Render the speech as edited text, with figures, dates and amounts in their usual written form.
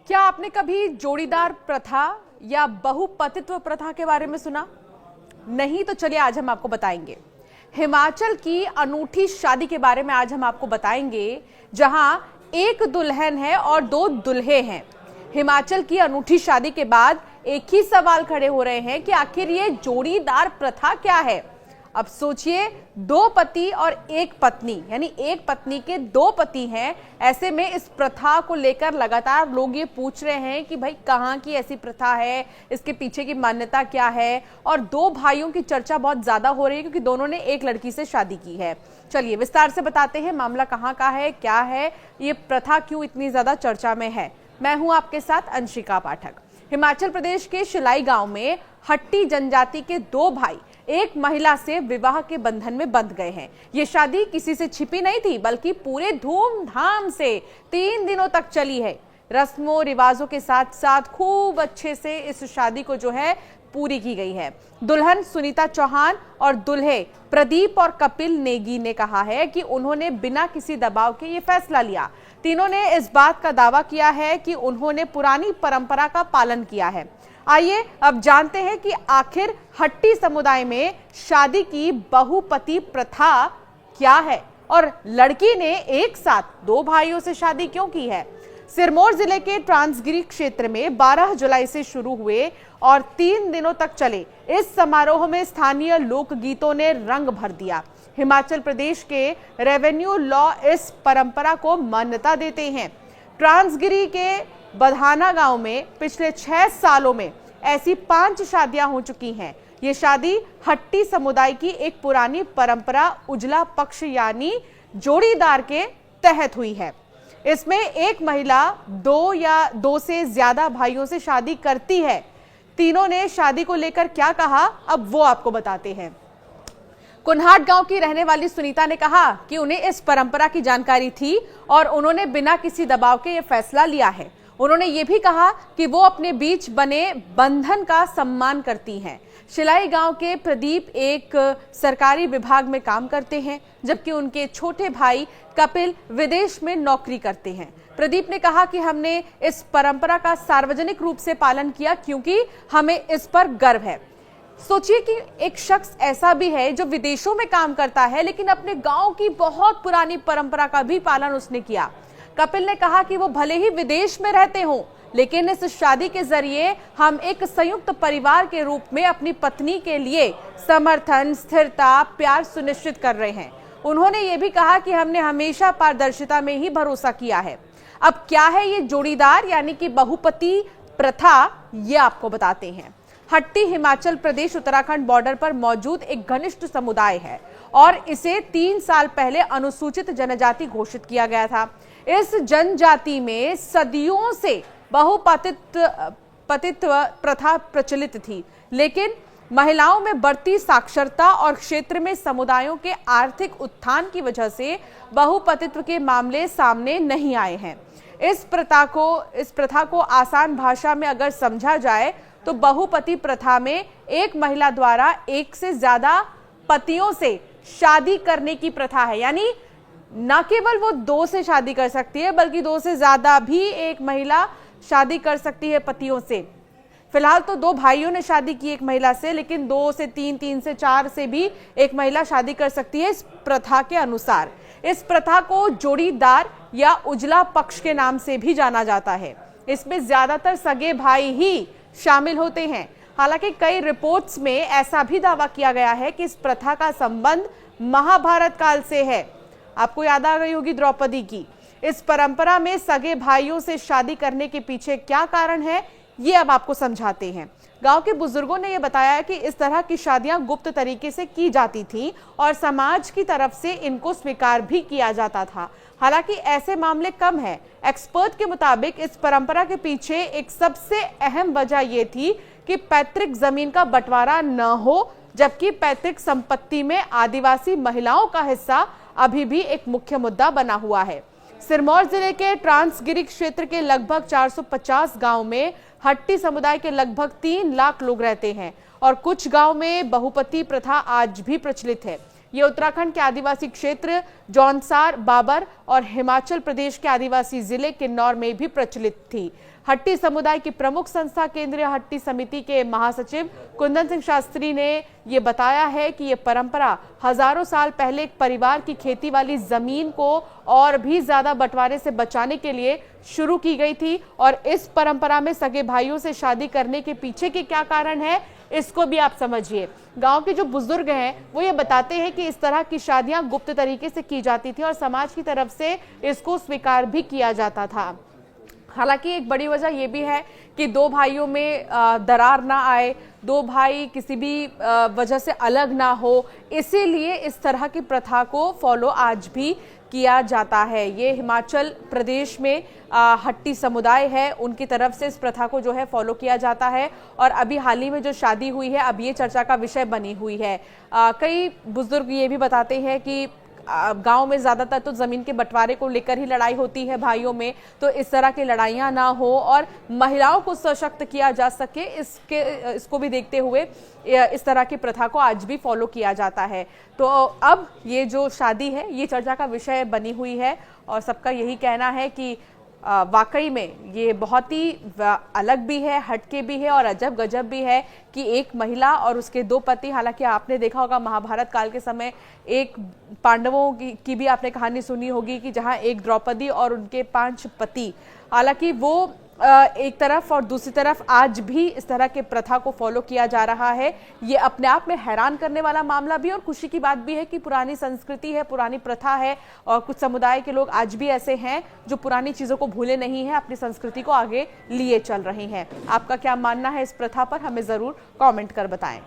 क्या आपने कभी जोड़ीदार प्रथा या बहुपतित्व प्रथा के बारे में सुना? नहीं तो चलिए आज हम आपको बताएंगे। हिमाचल की अनूठी शादी के बारे में आज हम आपको बताएंगे, जहां एक दुल्हन है और दो दुल्हे हैं। हिमाचल की अनूठी शादी के बाद एक ही सवाल खड़े हो रहे हैं कि आखिर ये जोड़ीदार प्रथा क्या है। अब सोचिए, दो पति और एक पत्नी, यानी एक पत्नी के दो पति हैं। ऐसे में इस प्रथा को लेकर लगातार लोग ये पूछ रहे हैं कि भाई कहाँ की ऐसी प्रथा है, इसके पीछे की मान्यता क्या है। और दो भाइयों की चर्चा बहुत ज्यादा हो रही है क्योंकि दोनों ने एक लड़की से शादी की है। चलिए विस्तार से बताते हैं मामला कहाँ का है, क्या है ये प्रथा, क्यों इतनी ज्यादा चर्चा में है। मैं हूं आपके साथ अंशिका पाठक। हिमाचल प्रदेश के शिलाई गांव में हट्टी जनजाति के दो भाई एक महिला से विवाह के बंधन में बंध गए हैं। ये शादी किसी से छिपी नहीं थी, बल्कि पूरे धूमधाम से 3 दिनों तक चली है। रस्मों रिवाजों के साथ साथ खूब अच्छे से इस शादी को जो है पूरी की गई है। दुल्हन सुनीता चौहान और दुल्हे प्रदीप और कपिल नेगी ने कहा है कि उन्होंने बिना किसी दबाव के ये फैसला लिया। तीनों ने इस बात का दावा किया है कि उन्होंने पुरानी परंपरा का पालन किया है। आइए अब जानते हैं कि आखिर हट्टी समुदाय में शादी की बहुपति प्रथा क्या है और लड़की ने एक साथ दो भाइयों से शादी क्यों की है। सिरमौर जिले के ट्रांसगिरी क्षेत्र में 12 जुलाई से शुरू हुए और 3 दिनों तक चले इस समारोह में स्थानीय लोकगीतों ने रंग भर दिया। हिमाचल प्रदेश के रेवेन्यू लॉ इस परंपरा को मान्यता देते हैं। ट्रांसगिरी के बधाना गांव में पिछले 6 सालों में ऐसी 5 शादियां हो चुकी हैं। ये शादी हट्टी समुदाय की एक पुरानी परंपरा उजला पक्ष यानी जोड़ीदार के तहत हुई है। इसमें एक महिला दो या दो से ज्यादा भाइयों से शादी करती है। तीनों ने शादी को लेकर क्या कहा, अब वो आपको बताते हैं। कुन्हाट गांव की रहने वाली सुनीता ने कहा कि उन्हें इस परंपरा की जानकारी थी और उन्होंने बिना किसी दबाव के ये फैसला लिया है। उन्होंने ये भी कहा कि वो अपने बीच बने बंधन का सम्मान करती हैं। शिलाई गांव के प्रदीप एक सरकारी विभाग में काम करते हैं, जबकि उनके छोटे भाई कपिल विदेश में नौकरी करते हैं। प्रदीप ने कहा कि हमने इस परंपरा का सार्वजनिक रूप से पालन किया क्योंकि हमें इस पर गर्व है। सोचिए कि एक शख्स ऐसा भी है जो विदेशों में काम करता है, लेकिन अपने गांव की बहुत पुरानी परंपरा का भी पालन उसने किया। कपिल ने कहा कि वो भले ही विदेश में रहते हों, लेकिन इस शादी के जरिए हम एक संयुक्त परिवार के रूप में अपनी पत्नी के लिए समर्थन, स्थिरता, प्यार सुनिश्चित कर रहे हैं। उन्होंने ये भी कहा कि हमने हमेशा पारदर्शिता में ही भरोसा किया है। अब क्या है ये जोड़ीदार यानी कि बहुपति प्रथा, ये आपको बताते हैं। हट्टी हिमाचल प्रदेश उत्तराखंड बॉर्डर पर मौजूद एक घनिष्ठ समुदाय है और इसे 3 साल पहले अनुसूचित जनजाति घोषित किया गया था। इस जनजाति में सदियों से बहुपतित्व प्रथा प्रचलित थी, लेकिन महिलाओं में बढ़ती साक्षरता और क्षेत्र में समुदायों के आर्थिक उत्थान की वजह से बहुपतित्व के मामले सामने नहीं आए हैं। इस प्रथा को आसान भाषा में अगर समझा जाए तो बहुपति प्रथा में एक महिला द्वारा एक से ज्यादा पतियों से शादी करने की प्रथा है। यानी न केवल वो 2 से शादी कर सकती है, बल्कि 2 से ज्यादा भी एक महिला शादी कर सकती है पतियों से। फिलहाल तो 2 भाइयों ने शादी की एक महिला से, लेकिन 2 से 3, 3 से 4 से भी एक महिला शादी कर सकती है इस प्रथा के अनुसार। इस प्रथा को जोड़ीदार या उजला पक्ष के नाम से भी जाना जाता है। इसमें ज्यादातर सगे भाई ही शामिल होते हैं। हालांकि कई रिपोर्ट्स में ऐसा भी दावा किया गया है कि इस प्रथा का संबंध महाभारत काल से है। आपको याद आ गई होगी द्रौपदी की। इस परंपरा में सगे भाइयों से शादी करने के पीछे क्या कारण है, ये अब आपको समझाते हैं। गांव के बुजुर्गों ने यह बताया कि इस तरह की शादियां गुप्त तरीके से की जाती थीं और समाज की तरफ से इनको स्वीकार भी किया जाता था। हालांकि ऐसे मामले कम हैं। एक्सपर्ट के मुताबिक इस परंपरा के पीछे एक सबसे अहम वजह यह थी कि पैतृक जमीन का बंटवारा न हो, जबकि पैतृक संपत्ति में आदिवासी महिलाओं का हिस्सा अभी भी एक मुख्य मुद्दा बना हुआ है। सिरमौर जिले के ट्रांसगिरी क्षेत्र के लगभग 450 गांव में हट्टी समुदाय के लगभग 3 लाख लोग रहते हैं और कुछ गांव में बहुपति प्रथा आज भी प्रचलित है। ये उत्तराखंड के आदिवासी क्षेत्र जौनसार, बाबर और हिमाचल प्रदेश के आदिवासी जिले किन्नौर में भी प्रचलित थी। हट्टी समुदाय की प्रमुख संस्था केंद्रीय हट्टी समिति के महासचिव कुंदन सिंह शास्त्री ने ये बताया है कि ये परंपरा हजारों साल पहले एक परिवार की खेती वाली जमीन को और भी ज्यादा बंटवारे से बचाने के लिए शुरू की गई थी। और इस परंपरा में सगे भाइयों से शादी करने के पीछे के क्या कारण है, इसको भी आप समझिए। गांव के जो बुजुर्ग हैं वो ये बताते हैं कि इस तरह की शादियां गुप्त तरीके से की जाती थी और समाज की तरफ से इसको स्वीकार भी किया जाता था। हालांकि एक बड़ी वजह यह भी है कि दो भाइयों में दरार ना आए, दो भाई किसी भी वजह से अलग ना हो, इसीलिए इस तरह की प्रथा को फॉलो आज भी किया जाता है। ये हिमाचल प्रदेश में हट्टी समुदाय है, उनकी तरफ से इस प्रथा को जो है फॉलो किया जाता है। और अभी हाल ही में जो शादी हुई है, अब ये चर्चा का विषय बनी हुई है। कई बुजुर्ग ये भी बताते हैं कि गांव में ज्यादातर तो जमीन के बंटवारे को लेकर ही लड़ाई होती है भाइयों में, तो इस तरह की लड़ाइयां ना हो और महिलाओं को सशक्त किया जा सके, इसको भी देखते हुए इस तरह की प्रथा को आज भी फॉलो किया जाता है। तो अब ये जो शादी है ये चर्चा का विषय बनी हुई है और सबका यही कहना है कि वाकई में ये बहुत ही अलग भी है, हटके भी है और अजब गजब भी है कि एक महिला और उसके दो पति। हालांकि आपने देखा होगा महाभारत काल के समय एक पांडवों की भी आपने कहानी सुनी होगी कि जहां एक द्रौपदी और उनके 5 पति, हालांकि वो एक तरफ और दूसरी तरफ आज भी इस तरह के प्रथा को फॉलो किया जा रहा है। ये अपने आप में हैरान करने वाला मामला भी और खुशी की बात भी है कि पुरानी संस्कृति है, पुरानी प्रथा है और कुछ समुदाय के लोग आज भी ऐसे हैं जो पुरानी चीजों को भूले नहीं हैं, अपनी संस्कृति को आगे लिए चल रहे हैं। आपका क्या मानना है इस प्रथा पर, हमें जरूर कमेंट कर बताएं।